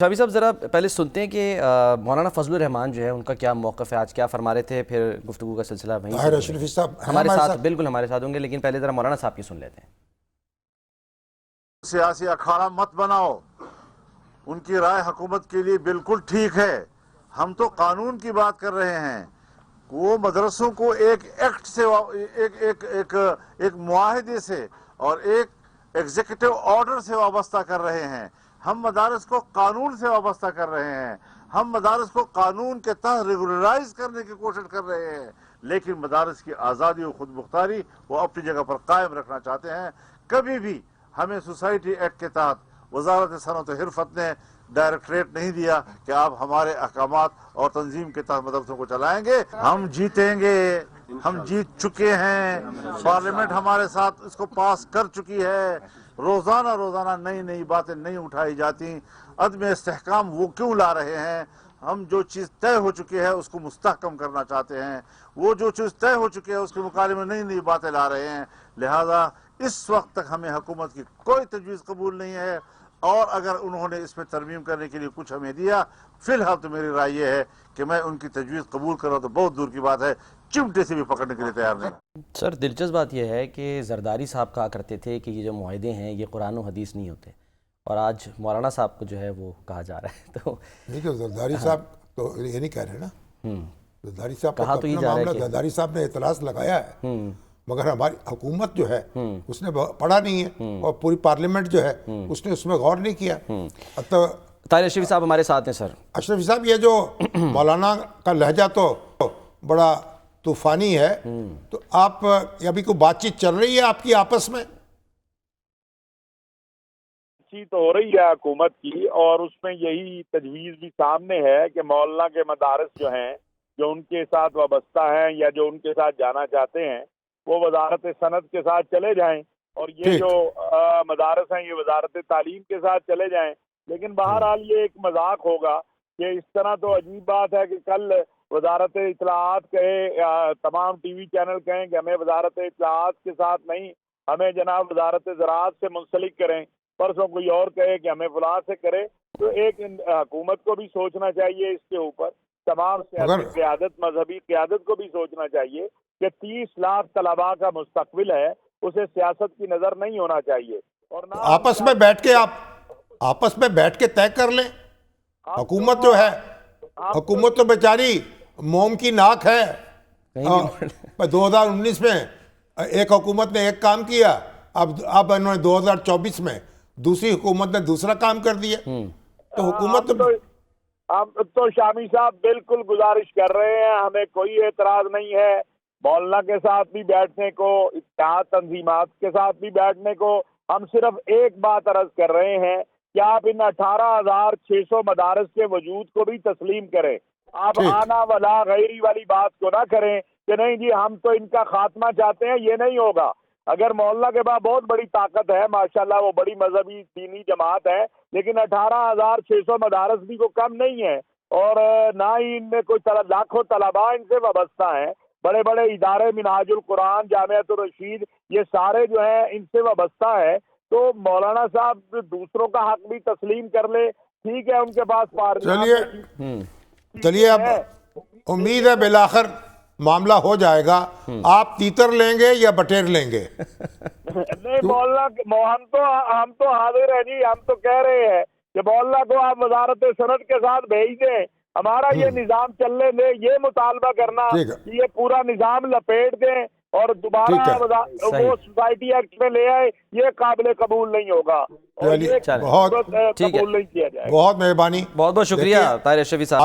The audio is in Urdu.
شابی صاحب ذرا پہلے سنتے ہیں کہ مولانا فضل الرحمان جو ہے ان کا کیا موقف ہے، آج کیا فرما رہے تھے، پھر گفتگو کا سلسلہ وہیں طاہر اشرفی صاحب ہمارے ساتھ بالکل ہمارے ساتھ ہوں گے، لیکن پہلے ذرا مولانا صاحب کی سن لیتے ہیں۔ سیاسی اکھاڑا مت بناؤ، ان کی رائے حکومت کے لیے بالکل ٹھیک ہے، ہم تو قانون کی بات کر رہے ہیں۔ وہ مدرسوں کو ایک ایکٹ سے ایک معاہدے سے اور ایک ایگزیکٹو آرڈر سے وابستہ کر رہے ہیں۔ ہم مدارس کو قانون سے وابستہ کر رہے ہیں، ہم مدارس کو قانون کے تحت ریگولرائز کرنے کی کوشش کر رہے ہیں، لیکن مدارس کی آزادی و خود مختاری وہ اپنی جگہ پر قائم رکھنا چاہتے ہیں۔ کبھی بھی ہمیں سوسائٹی ایکٹ کے تحت وزارت صنعت و حرفت نے ڈائریکٹریٹ نہیں دیا کہ آپ ہمارے احکامات اور تنظیم کے تحت مدرسوں کو چلائیں گے۔ ہم جیتیں گے، ہم جیت چکے ہیں، پارلیمنٹ ہمارے ساتھ اس کو پاس کر چکی ہے۔ روزانہ نئی باتیں نہیں اٹھائی جاتی۔ عدم استحکام وہ کیوں لا رہے ہیں؟ ہم جو چیز طے ہو چکی ہے اس کو مستحکم کرنا چاہتے ہیں، وہ جو چیز طے ہو چکی ہے اس کے مقابلے میں نئی باتیں لا رہے ہیں۔ لہذا اس وقت تک ہمیں حکومت کی کوئی تجویز قبول نہیں ہے، اور اگر انہوں نے اس میں ترمیم کرنے کے لیے کچھ ہمیں دیا، فی الحال تو میری رائے یہ ہے کہ میں ان کی تجویز قبول کروں تو بہت دور کی بات ہے، چمٹے سے بھی پکڑنے کے لیے تیار نہیں۔ سر دلچسپ بات یہ ہے کہ زرداری صاحب کہا کرتے تھے کہ یہ جو معاہدے ہیں یہ قرآن و حدیث نہیں ہوتے، اور آج مولانا صاحب کو جو ہے وہ کہا جا رہا ہے۔ تو دیکھیں زرداری صاحب تو یہ نہیں کہہ رہے نا، زرداری صاحب کہا تو یہ جا رہا ہے کہ زرداری صاحب نے اعتراض لگایا ہے، مگر ہماری حکومت جو ہے اس نے پڑھا نہیں ہے، اور پوری پارلیمنٹ جو ہے اس نے اس میں غور نہیں کیا۔ تو طاہر اشرفی صاحب ہمارے ساتھ ہیں۔ سر اشرفی صاحب یہ جو مولانا کا لہجہ تو بڑا طوفانی ہے، تو آپ ابھی کوئی بات چیت چل رہی ہے آپ کی آپس میں؟ تو ہو رہی ہے حکومت کی، اور اس میں یہی تجویز بھی سامنے ہے کہ مولانا کے مدارس جو ہیں، جو ان کے ساتھ وابستہ ہیں یا جو ان کے ساتھ جانا چاہتے ہیں، وہ وزارت صنعت کے ساتھ چلے جائیں، اور یہ جو مدارس ہیں یہ وزارت تعلیم کے ساتھ چلے جائیں۔ لیکن بہرحال یہ ایک مذاق ہوگا کہ اس طرح تو عجیب بات ہے کہ کل وزارت اطلاعات کہے، تمام ٹی وی چینل کہیں کہ ہمیں وزارت اطلاعات کے ساتھ نہیں، ہمیں جناب وزارت زراعت سے منسلک کریں، پرسوں کوئی اور کہے کہ ہمیں فلاں سے کرے۔ تو ایک حکومت کو بھی سوچنا چاہیے اس کے اوپر، تمام سیاسی قیادت، مذہبی قیادت کو بھی سوچنا چاہیے کہ 30 لاکھ طلباء کا مستقبل ہے، اسے سیاست کی نظر نہیں ہونا چاہیے، اور نہ آپس میں بیٹھ کے آپس میں بیٹھ کے طے کر لیں۔ حکومت جو ہے، حکومت تو بیچاری موم کی ناک ہے۔ 2019 میں ایک حکومت نے ایک کام کیا، اب انہوں نے 2024 میں دوسری حکومت نے دوسرا کام کر دیا۔ تو حکومت ہم تو شامی صاحب بالکل گزارش کر رہے ہیں، ہمیں کوئی اعتراض نہیں ہے مولانا کے ساتھ بھی بیٹھنے کو، اتحاد تنظیمات کے ساتھ بھی بیٹھنے کو۔ ہم صرف ایک بات عرض کر رہے ہیں کہ آپ ان 18,600 مدارس کے وجود کو بھی تسلیم کریں۔ آپ آنا ولا غیری والی بات کو نہ کریں کہ نہیں جی ہم تو ان کا خاتمہ چاہتے ہیں، یہ نہیں ہوگا۔ اگر مولانا کے پاس بہت بڑی طاقت ہے، ماشاءاللہ وہ بڑی مذہبی دینی جماعت ہے، لیکن 18,600 مدارس بھی کو کم نہیں ہے، اور نہ ہی ان میں کوئی لاکھوں طلباء ان سے وابستہ ہیں۔ بڑے بڑے ادارے، منہاج القرآن، جامعۃ الرشید، یہ سارے جو ہیں ان سے وابستہ ہے۔ تو مولانا صاحب دوسروں کا حق بھی تسلیم کر لے، ٹھیک ہے، ان کے پاس چلیے اب امید ہے بالآخر معاملہ ہو جائے گا۔ آپ تیتر لیں گے یا بٹیر لیں گے؟ نہیں مولانا، ہم تو حاضر ہیں جی، ہم تو کہہ رہے ہیں کہ مولانا کو آپ وزارت صنعت کے ساتھ بھیج دیں، ہمارا یہ نظام چلنے دیں، یہ مطالبہ کرنا کہ یہ پورا نظام لپیٹ دیں اور دوبارہ وہ سوسائٹی ایکٹ میں لے آئے، یہ قابل قبول نہیں ہوگا، اور یہ قبول نہیں کیا جائے گا۔ بہت مہربانی، بہت بہت شکریہ طاہر اشرفی صاحب۔